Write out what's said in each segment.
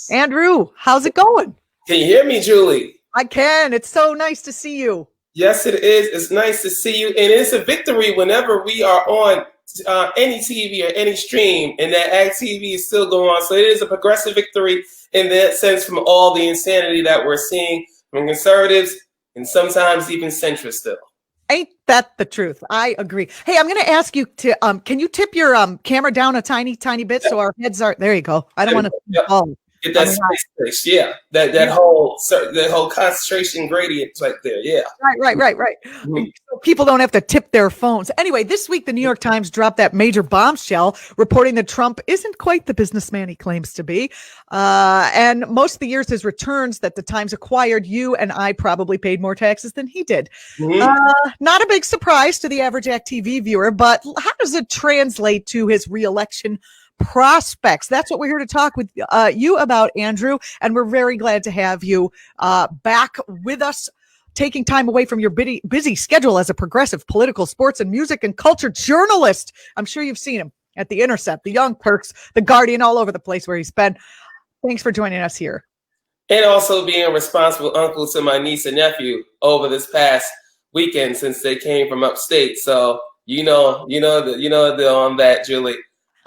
Andrew, how's it going? Can you hear me, Julie? I can. It's so nice to see you. Yes, it is. It's nice to see you. And it's a victory whenever we are on any TV or any stream, and that act.tv is still going on. So it is a progressive victory in that sense from all the insanity that we're seeing from conservatives and sometimes even centrists still. Ain't that the truth? I agree. Hey, I'm going to ask you to, can you tip your camera down a tiny bit so our heads are, there you go. I don't want to. Get that space, yeah. That whole concentration gradient right there, yeah. Right. Mm-hmm. So people don't have to tip their phones. Anyway, this week the New York Times dropped that major bombshell reporting that Trump isn't quite the businessman he claims to be. And most of the years his returns that the Times acquired, you and I probably paid more taxes than he did. Mm-hmm. Not a big surprise to the average act.tv viewer, but how does it translate to his reelection prospects? That's what we're here to talk with you about, Andrew, and we're very glad to have you back with us, taking time away from your busy schedule as a progressive political, sports, and music and culture journalist. I'm sure you've seen him at the Intercept, the Young Turks, the Guardian, all over the place where he's been. Thanks for joining us here. And also being a responsible uncle to my niece and nephew over this past weekend since they came from upstate. So you know on that, Julie.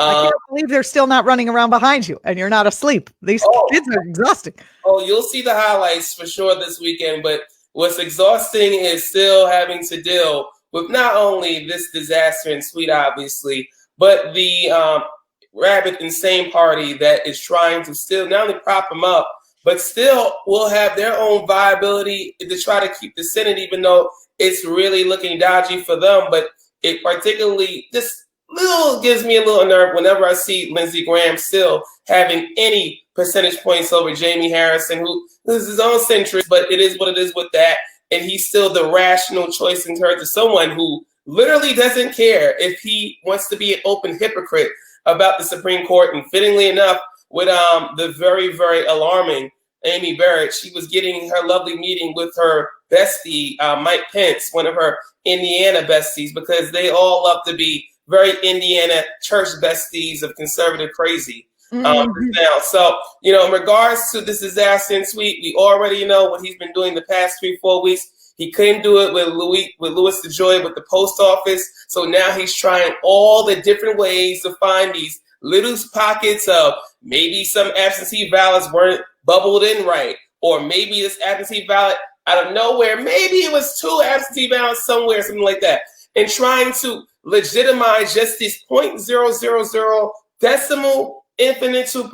I can't believe they're still not running around behind you and you're not asleep. These kids are exhausting. Oh, you'll see the highlights for sure this weekend. But what's exhausting is still having to deal with not only this disaster in Sweet, obviously, but the rabid, insane party that is trying to still not only prop them up, but still will have their own viability to try to keep the Senate, even though it's really looking dodgy for them. But it particularly just gives me a little nerve whenever I see Lindsey Graham still having any percentage points over Jamie Harrison, who is his own centrist, but it is what it is with that. And he's still the rational choice in terms of someone who literally doesn't care if he wants to be an open hypocrite about the Supreme Court. And fittingly enough, with the very, very alarming Amy Barrett, she was getting her lovely meeting with her bestie, Mike Pence, one of her Indiana besties, because they all love to be very Indiana church besties of conservative crazy now. So, in regards to this disaster in Sweet, we already know what he's been doing the past 3-4 weeks. He couldn't do it with Louis DeJoy with the post office. So now he's trying all the different ways to find these little pockets of maybe some absentee ballots weren't bubbled in right, or maybe this absentee ballot out of nowhere, maybe it was 2 absentee ballots somewhere, something like that, and trying to legitimize just this 0.000 decimal infinite to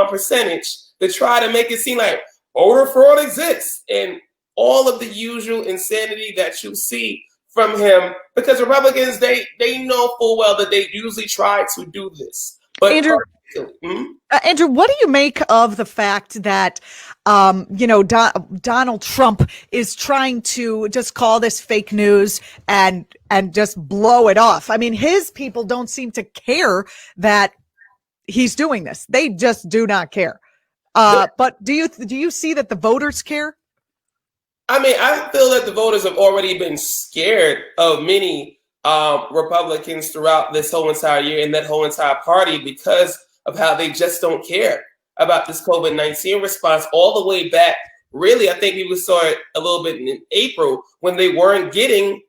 percentage to try to make it seem like voter fraud exists and all of the usual insanity that you see from him, because Republicans, they know full well that they usually try to do this. But Andrew, what do you make of the fact that, Donald Trump is trying to just call this fake news and just blow it off? I mean, his people don't seem to care that he's doing this. They just do not care. But do you see that the voters care? I mean, I feel that the voters have already been scared of many Republicans throughout this whole entire year and that whole entire party because of how they just don't care about this COVID-19 response all the way back. Really, I think people saw it a little bit in April when they weren't getting,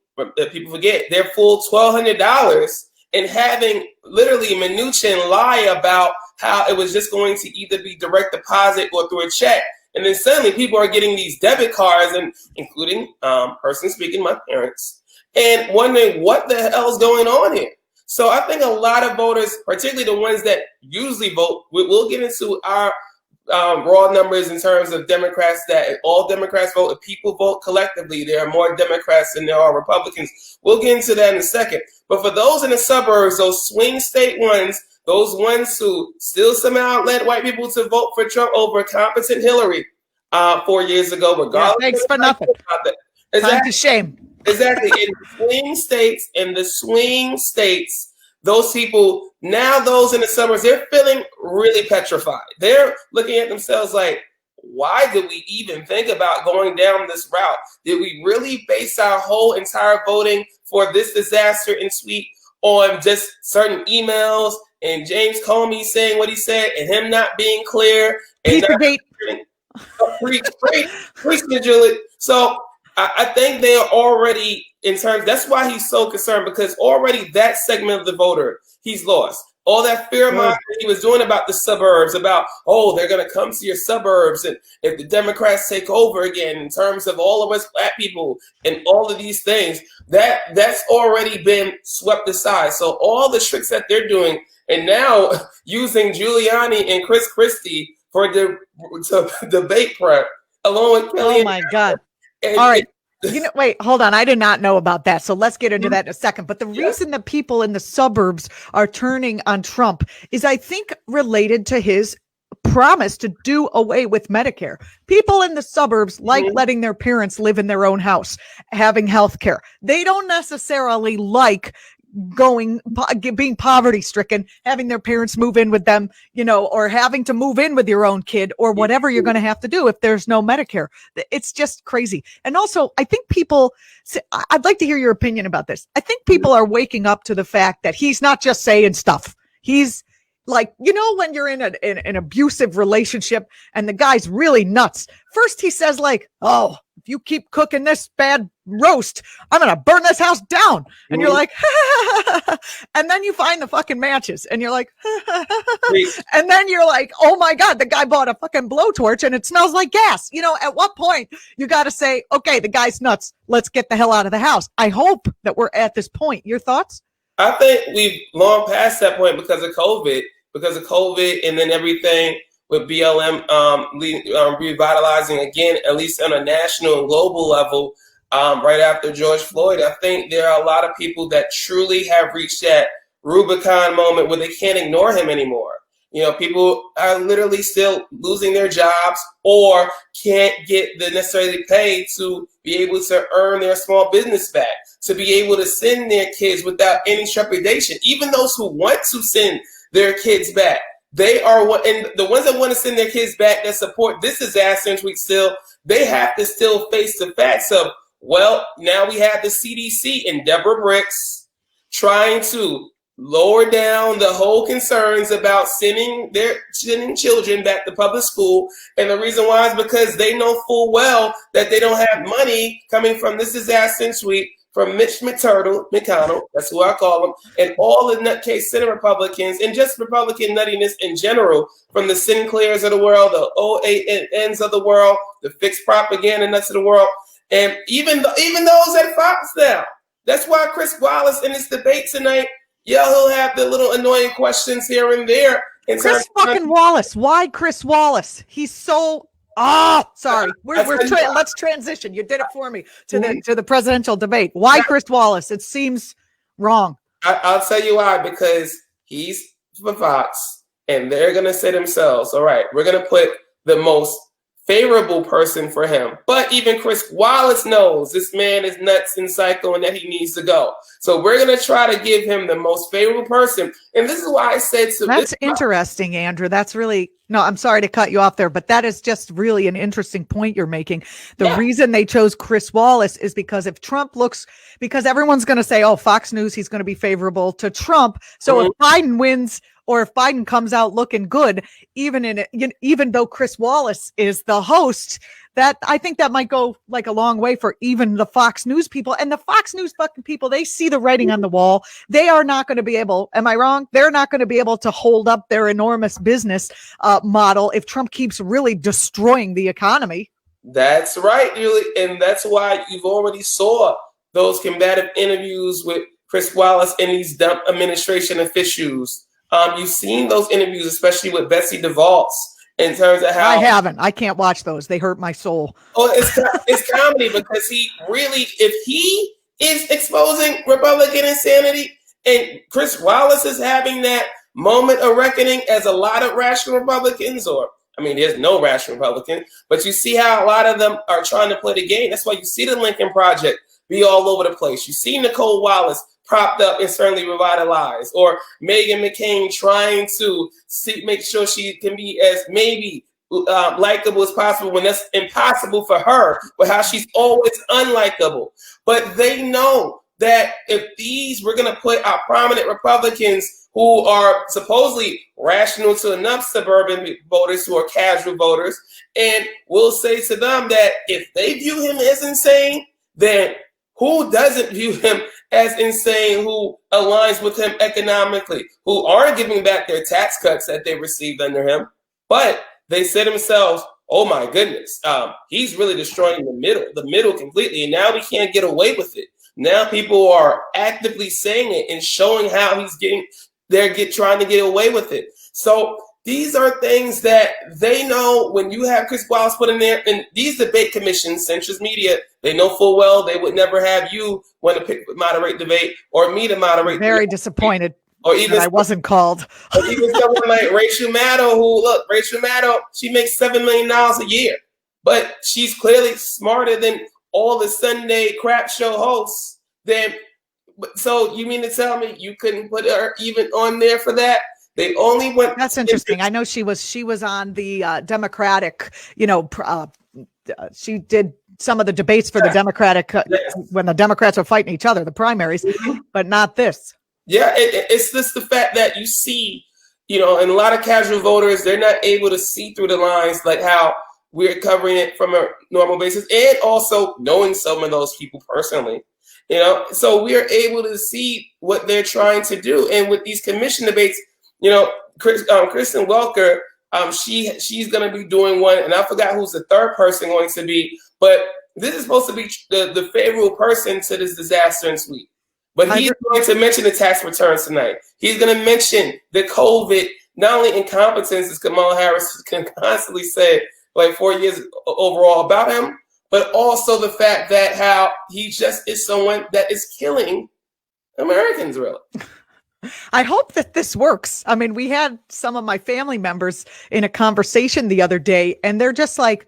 people forget, their full $1,200 and having literally Mnuchin lie about how it was just going to either be direct deposit or through a check. And then suddenly people are getting these debit cards, and including personally speaking, my parents, and wondering what the hell is going on here. So I think a lot of voters, particularly the ones that usually vote, we'll get into our raw numbers in terms of Democrats, that all Democrats vote. If people vote collectively, there are more Democrats than there are Republicans. We'll get into that in a second. But for those in the suburbs, those swing state ones, those ones who still somehow led white people to vote for Trump over competent Hillary 4 years ago, regardless. Yeah, thanks for nothing. Time to shame. Exactly. In the swing states, those people, now those in the suburbs, they're feeling really petrified. They're looking at themselves like, why did we even think about going down this route? Did we really base our whole entire voting for this disaster in Sweet on just certain emails and James Comey saying what he said, and him not being clear, and preach, Julie. So I think they are already in terms. That's why he's so concerned, because already that segment of the voter he's lost. All that fear mongering he was doing about the suburbs, about, oh, they're going to come to your suburbs, and if the Democrats take over again, in terms of all of us black people and all of these things, that's already been swept aside. So all the tricks that they're doing, and now using Giuliani and Chris Christie for the debate prep, along with Kelly. Oh my God! All right. Wait, hold on. I did not know about that. So let's get into that in a second. But the reason that people in the suburbs are turning on Trump is, I think, related to his promise to do away with Medicare. People in the suburbs like letting their parents live in their own house, having health care. They don't necessarily like being poverty stricken, having their parents move in with them, or having to move in with your own kid, or whatever you're going to have to do if there's no Medicare. It's just crazy. And also, I think I'd like to hear your opinion about this. I think people are waking up to the fact that he's not just saying stuff. He's like, when you're in an abusive relationship and the guy's really nuts. First he says like, oh, if you keep cooking this bad roast, I'm going to burn this house down. And you're like, and then you find the fucking matches and you're like, and then you're like, oh my God, the guy bought a fucking blowtorch and it smells like gas. At what point you got to say, okay, the guy's nuts. Let's get the hell out of the house. I hope that we're at this point. Your thoughts? I think we've long past that point because of COVID, and then everything with BLM revitalizing again, at least on a national and global level, right after George Floyd. I think there are a lot of people that truly have reached that Rubicon moment where they can't ignore him anymore. People are literally still losing their jobs or can't get the necessarily pay to be able to earn their small business back, to be able to send their kids without any trepidation. Even those who want to send their kids back, they are and the ones that want to send their kids back that support this disaster and tweet still, they have to still face the facts of, well, now we have the CDC and Deborah Bricks trying to lower down the whole concerns about sending children back to public school. And the reason why is because they know full well that they don't have money coming from this disaster and tweet from Mitch McConnell, that's who I call him, and all the nutcase Senate Republicans, and just Republican nuttiness in general, from the Sinclairs of the world, the OANs of the world, the fixed propaganda nuts of the world, and even those at Fox now. That's why Chris Wallace in this debate tonight, he'll have the little annoying questions here and there. Chris fucking Wallace. Why Chris Wallace? He's so... Oh, sorry. Let's transition. You did it for me to the presidential debate. Why Chris Wallace? It seems wrong. I'll tell you why. Because he's for Fox, and they're gonna say themselves, "All right, we're gonna put the most favorable person for him." But even Chris Wallace knows this man is nuts and psycho, and that he needs to go. So we're gonna try to give him the most favorable person, and this is why I said to. That's interesting, Andrew. That's really. No, I'm sorry to cut you off there, but that is just really an interesting point you're making. The reason they chose Chris Wallace is because if Trump because everyone's going to say, oh, Fox News, he's going to be favorable to Trump. So if Biden wins or if Biden comes out looking good, even though Chris Wallace is the host, that I think that might go like a long way for even the Fox News people. And the Fox News fucking people, they see the writing on the wall. They are not going to be able, am I wrong? They're not going to be able to hold up their enormous business model if Trump keeps really destroying the economy. That's right, Julie. And that's why you've already saw those combative interviews with Chris Wallace and these dumb administration officials. You've seen those interviews, especially with Betsy DeVos, in terms of how... I haven't. I can't watch those. They hurt my soul. Oh, it's comedy because he really, if he is exposing Republican insanity and Chris Wallace is having that moment of reckoning as a lot of rational Republicans, there's no rational Republican, but you see how a lot of them are trying to play the game. That's why you see the Lincoln Project be all over the place. You see Nicole Wallace propped up and certainly revitalized, or Meghan McCain trying to make sure she can be as maybe likable as possible when that's impossible for her, but how she's always unlikable. But they know that if we're going to put our prominent Republicans who are supposedly rational to enough suburban voters who are casual voters, and we'll say to them that if they view him as insane, then who doesn't view him as insane, who aligns with him economically, who aren't giving back their tax cuts that they received under him, but they say to themselves, oh my goodness, he's really destroying the middle completely, and now we can't get away with it. Now people are actively saying it and showing how they're trying to get away with it. So these are things that they know. When you have Chris Wallace put in there, and these debate commissions, centrist media, they know full well they would never have you want to moderate debate or me to moderate. Very disappointed. Or even I wasn't called. Or even someone like Rachel Maddow, she makes $7 million a year, but she's clearly smarter than all the Sunday crap show hosts. So you mean to tell me you couldn't put her even on there for that? They only went. That's interesting. I know she was on the Democratic. She did some of the debates for the Democratic when the Democrats were fighting each other, the primaries, but not this. Yeah, it's just the fact that you see, and a lot of casual voters, they're not able to see through the lines like how we're covering it from a normal basis, and also knowing some of those people personally, so we are able to see what they're trying to do. And with these commission debates, Kristen Welker, she's going to be doing one, and I forgot who's the third person going to be, but this is supposed to be the favorable person to this disaster and sweep. But he's going to mention the tax returns tonight. He's going to mention the COVID, not only incompetence, as Kamala Harris can constantly say, like 4 years overall about him, but also the fact that how he just is someone that is killing Americans, really. I hope that this works. I mean, we had some of my family members in a conversation the other day, and they're just brainwashed.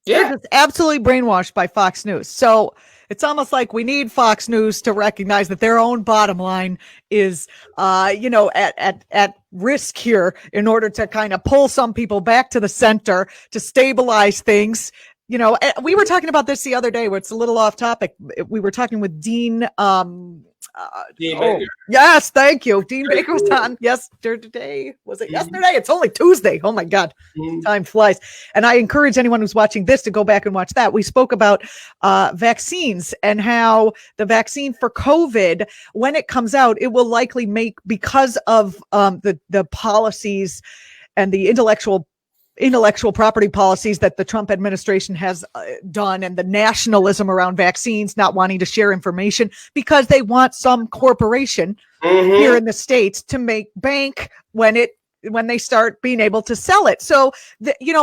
Yeah. They're just absolutely brainwashed by Fox News. So it's almost like we need Fox News to recognize that their own bottom line is, at risk here in order to kind of pull some people back to the center to stabilize things. We were talking about this the other day where it's a little off topic. We were talking with Dean. Dean Baker. Yes, thank you. Dean Baker was on yesterday. Was it yesterday? It's only Tuesday. Oh my God. Time flies. And I encourage anyone who's watching this to go back and watch that. We spoke about vaccines and how the vaccine for COVID, when it comes out, it will likely make, because of the policies and the intellectual property policies that the Trump administration has done, and the nationalism around vaccines, not wanting to share information because they want some corporation here in the States to make bank when they start being able to sell it. So,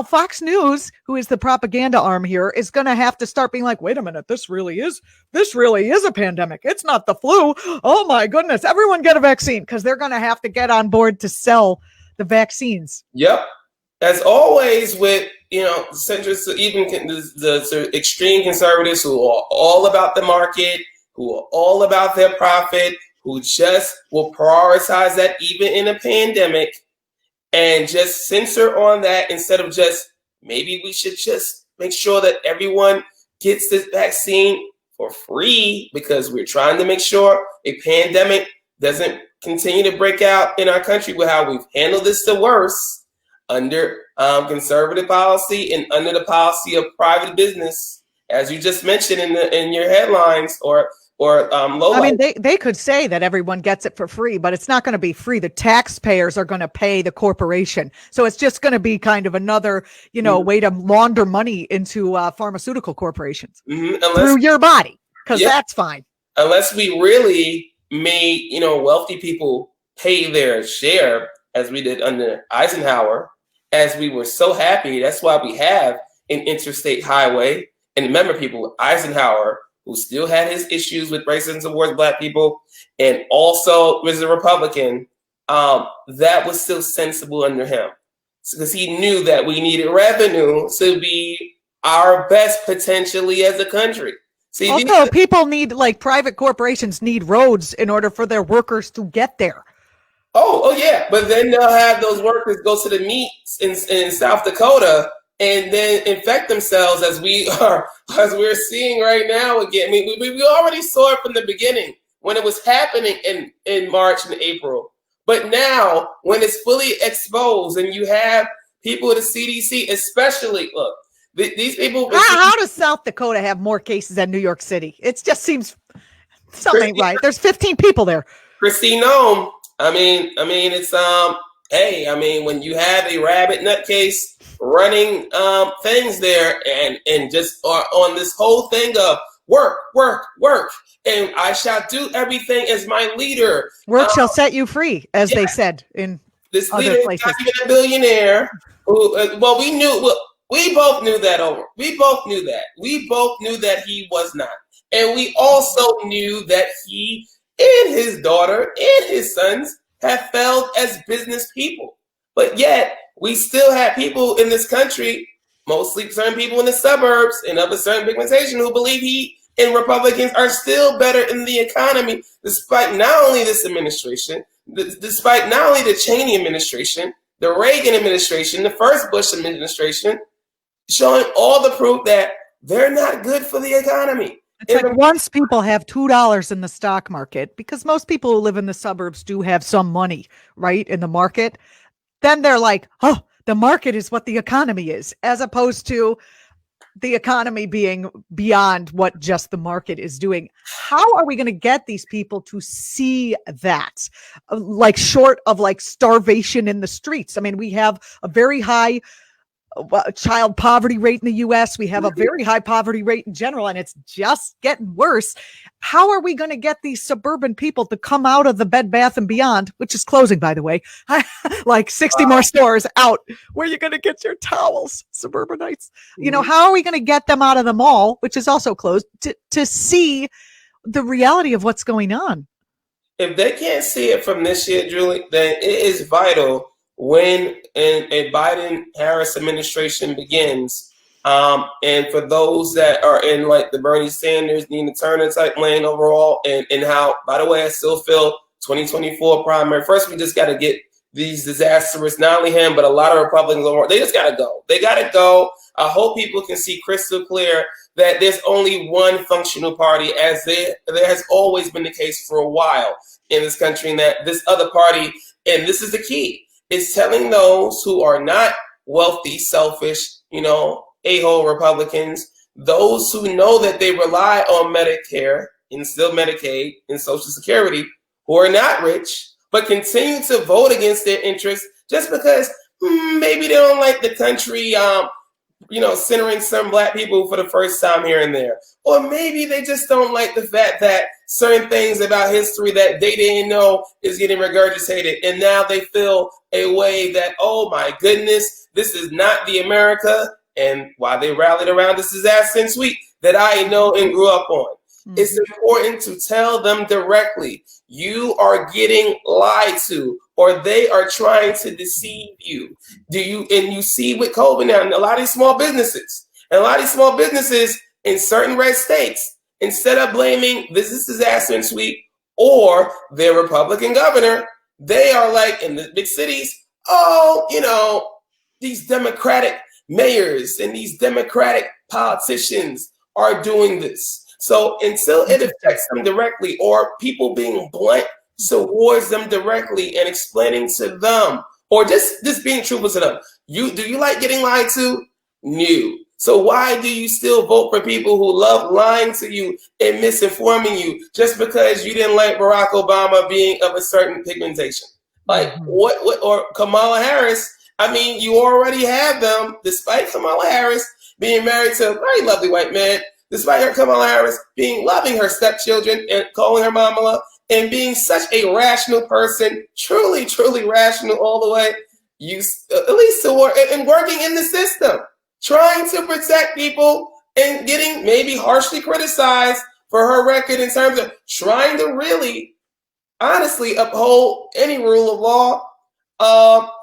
Fox News, who is the propaganda arm here, is going to have to start being like, wait a minute, this really is a pandemic. It's not the flu. Oh my goodness. Everyone get a vaccine, because they're going to have to get on board to sell the vaccines. Yep. As always with, centrists, even the extreme conservatives who are all about the market, who are all about their profit, who just will prioritize that even in a pandemic and just censor on that instead of just, maybe we should just make sure that everyone gets this vaccine for free because we're trying to make sure a pandemic doesn't continue to break out in our country with how we've handled this the worst. Under conservative policy and under the policy of private business, as you just mentioned in your headlines or low. I mean, they could say that everyone gets it for free, but it's not going to be free. The taxpayers are going to pay the corporation, so it's just going to be kind of another, way to launder money into pharmaceutical corporations through your body, because that's fine. Unless we really made wealthy people pay their share, as we did under Eisenhower. As we were so happy, that's why we have an interstate highway. And remember, people, Eisenhower, who still had his issues with racism towards Black people, and also was a Republican, that was still sensible under him. Because he knew that we needed revenue to be our best potentially as a country. See, also, people need, private corporations need roads in order for their workers to get there. Oh yeah, but then they'll have those workers go to the meets in South Dakota and then infect themselves as we're seeing right now again. I mean, we already saw it from the beginning when it was happening in March and April. But now when it's fully exposed and you have people at the CDC, especially, look, these people. How does South Dakota have more cases than New York City? It just seems something ain't right. There's 15 people there. Christine Nome. I mean, it's hey, I mean, when you have a rabbit nutcase running things there and just are on this whole thing of work, and I shall do everything as my leader. Work shall set you free, as they said in this other leader places. Is not even a billionaire. Who, we both knew that. We both knew that he was not, and we also knew that he and his daughter and his sons have failed as business people. But yet, we still have people in this country, mostly certain people in the suburbs and of a certain pigmentation, who believe he and Republicans are still better in the economy, despite not only this administration, despite not only the Cheney administration, the Reagan administration, the first Bush administration, showing all the proof that they're not good for the economy. It's like once people have $2 in the stock market, because most people who live in the suburbs do have some money, right, in the market, then they're like, oh, the market is what the economy is, as opposed to the economy being beyond what just the market is doing. How are we going to get these people to see that? Like short of like starvation in the streets. I mean, we have a very high child poverty rate in the U.S. We have a very high poverty rate in general, and it's just getting worse. How are we going to get these suburban people to come out of the Bed Bath & Beyond, which is closing, by the way, like 60 more stores out? Where are you going to get your towels, suburbanites? You know, how are we going to get them out of the mall, which is also closed, to see the reality of what's going on? If they can't see it from this year, Julie, then it is vital when a Biden-Harris administration begins, and for those that are in like the Bernie Sanders, Nina Turner type lane overall, and how, by the way, I still feel 2024 primary. First, we just got to get these disastrous, not only him, but a lot of Republicans, they just got to go. They got to go. I hope people can see crystal clear that there's only one functional party, as there has always been the case for a while in this country, and that this other party, and this is the key, is telling those who are not wealthy, selfish, a-hole Republicans, those who know that they rely on Medicare and still Medicaid and Social Security, who are not rich, but continue to vote against their interests just because maybe they don't like the country, centering some Black people for the first time here and there. Or maybe they just don't like the fact that certain things about history that they didn't know is getting regurgitated. And now they feel a way that, oh my goodness, this is not the America, and why they rallied around this disaster and sweet that I know and grew up on. Mm-hmm. It's important to tell them directly, you are getting lied to, or they are trying to deceive you. And you see with COVID now, and a lot of these small businesses in certain red states, instead of blaming this is disaster and sweet or their Republican governor, they are like in the big cities, these Democratic mayors and these Democratic politicians are doing this. So until it affects them directly, or people being blunt towards them directly and explaining to them, or just being truthful to them, do you like getting lied to? No. So why do you still vote for people who love lying to you and misinforming you just because you didn't like Barack Obama being of a certain pigmentation? Like what or Kamala Harris? I mean, you already have them, despite Kamala Harris being married to a very lovely white man, despite her Kamala Harris loving her stepchildren and calling her mama and being such a rational person, truly, truly rational all the way, at least to work and working in the system, trying to protect people and getting maybe harshly criticized for her record in terms of trying to really, honestly, uphold any rule of law.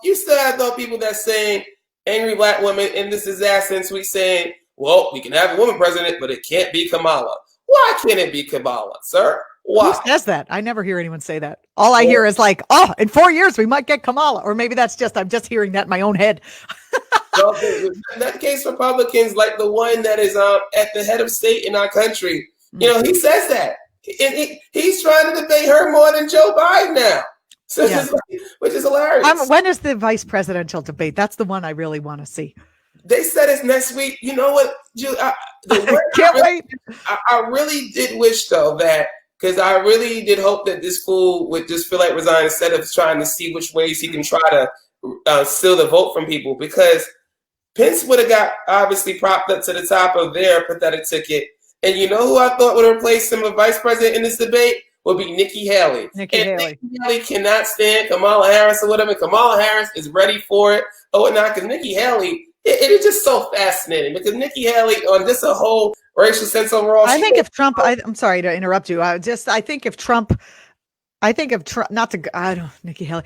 You still have those people that saying angry Black women in this disaster, and we saying, well, we can have a woman president, but it can't be Kamala. Why can't it be Kamala, sir? Why? Who says that? I never hear anyone say that. All I hear is like, in 4 years we might get Kamala. Or maybe I'm just hearing that in my own head. Well, in that case, Republicans, like the one that is at the head of state in our country, he says that. And he's trying to debate her more than Joe Biden now. So which is hilarious. When is the vice presidential debate? That's the one I really want to see. They said it's next week. You know what? I really did wish, though, that because I really did hope that this fool would just feel like resign instead of trying to see which ways he can try to steal the vote from people. Because Pence would have got obviously propped up to the top of their pathetic ticket. And you know who I thought would replace him as vice president in this debate? Would be Nikki Haley. Nikki Haley cannot stand Kamala Harris or whatever. Kamala Harris is ready for it. Oh, and not because Nikki Haley, it is just so fascinating because Nikki Haley on just a whole racial sense overall. I think if Trump, I'm sorry to interrupt you. I think if Trump, Nikki Haley.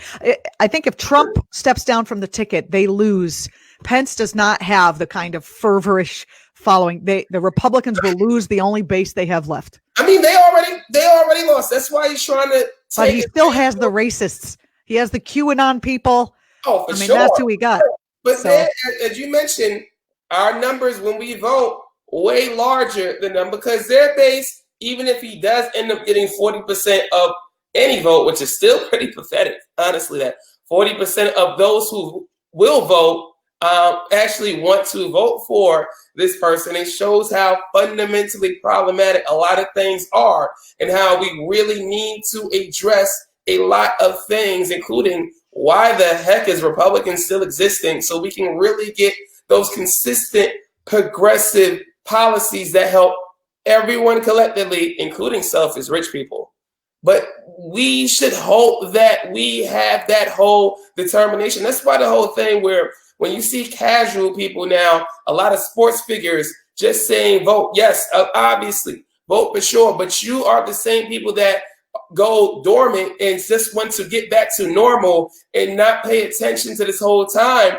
I think if Trump steps down from the ticket, they lose. Pence does not have the kind of fervorish following. The Republicans will lose the only base they have left. I mean, they already lost. That's why he's trying to. But he still has the racists. He has the QAnon people. Oh, for sure. That's who we got. But then, as you mentioned, our numbers when we vote way larger than them because their base, even if he does end up getting 40% of any vote, which is still pretty pathetic, honestly, that 40% of those who will vote actually want to vote for this person. It shows how fundamentally problematic a lot of things are and how we really need to address a lot of things, including why the heck is Republicans still existing so we can really get those consistent progressive policies that help everyone collectively, including selfish rich people. But we should hope that we have that whole determination. That's why the whole thing where when you see casual people now, a lot of sports figures just saying vote, yes, obviously, vote for sure. But you are the same people that go dormant and just want to get back to normal and not pay attention to this whole time.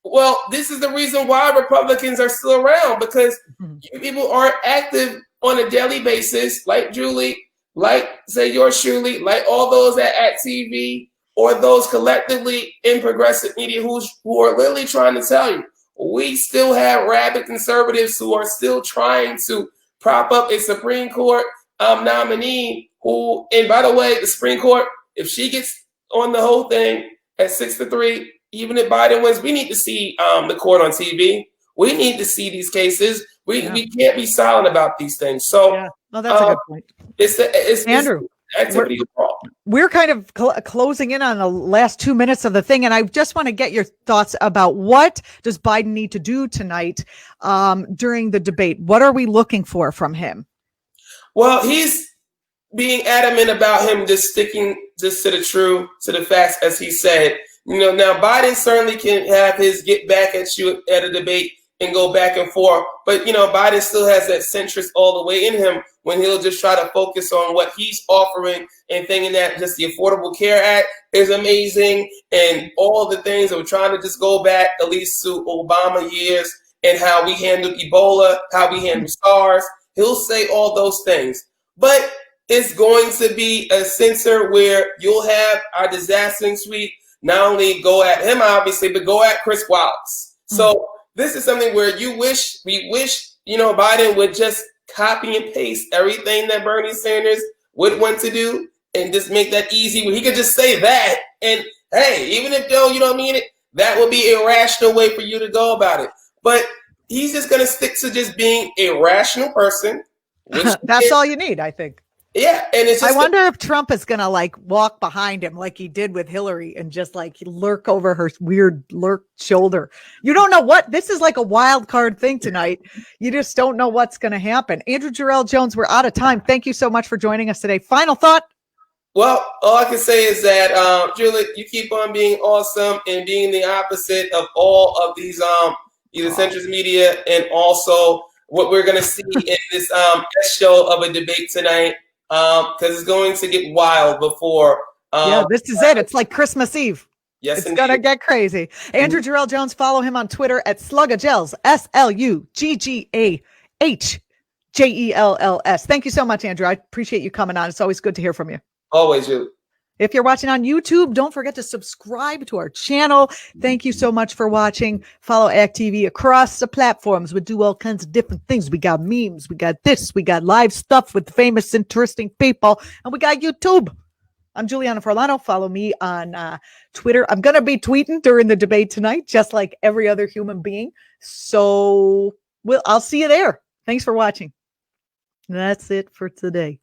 Well, this is the reason why Republicans are still around because you people aren't active on a daily basis, like Julie, like say yours, Shirley, like all those at act.tv or those collectively in progressive media who are literally trying to tell you we still have rabid conservatives who are still trying to prop up a Supreme Court nominee who, and by the way, the Supreme Court, if she gets on the whole thing at 6-3, even if Biden wins, we need to see the court on TV. We need to see these cases. We can't be silent about these things. So, that's a good point. It's Andrew. Activity we're kind of closing in on the last 2 minutes of the thing, and I just want to get your thoughts about what does Biden need to do tonight during the debate? What are we looking for from him? Well, he's being adamant about him just sticking just to the facts, as he said. Now Biden certainly can have his get back at you at a debate and go back and forth. But, Biden still has that centrist all the way in him when he'll just try to focus on what he's offering and thinking that just the Affordable Care Act is amazing and all the things that we're trying to just go back at least to Obama years and how we handled Ebola, how we handled SARS. He'll say all those things. But it's going to be a censor where you'll have our disaster suite not only go at him, obviously, but go at Chris Wallace. So this is something where we wish, Biden would just copy and paste everything that Bernie Sanders would want to do and just make that easy where he could just say that. And hey, even if you don't mean it, that would be a rational way for you to go about it. But he's just going to stick to just being a rational person. That's all you need, I think. Yeah, and it's just I wonder if Trump is gonna walk behind him like he did with Hillary and just lurk over her weird shoulder. You don't know what this is, like a wild card thing tonight. You just don't know what's gonna happen. Andrew Jarrell Jones, we're out of time. Thank you so much for joining us today. Final thought. Well, all I can say is that Julie, you keep on being awesome and being the opposite of all of these either centrist media and also what we're gonna see in this show of a debate tonight. Because it's going to get wild before. This is it. It's like Christmas Eve. Yes, it's going to get crazy. Andrew Jarrell Jones, follow him on Twitter at Sluggagels, SLUGGAHJELLS. Thank you so much, Andrew. I appreciate you coming on. It's always good to hear from you. Always, you. If you're watching on YouTube, don't forget to subscribe to our channel. Thank you so much for watching. Follow Act TV across the platforms. We do all kinds of different things. We got memes. We got this. We got live stuff with famous, interesting people. And we got YouTube. I'm Julianna Forlano. Follow me on Twitter. I'm going to be tweeting during the debate tonight, just like every other human being. So I'll see you there. Thanks for watching. That's it for today.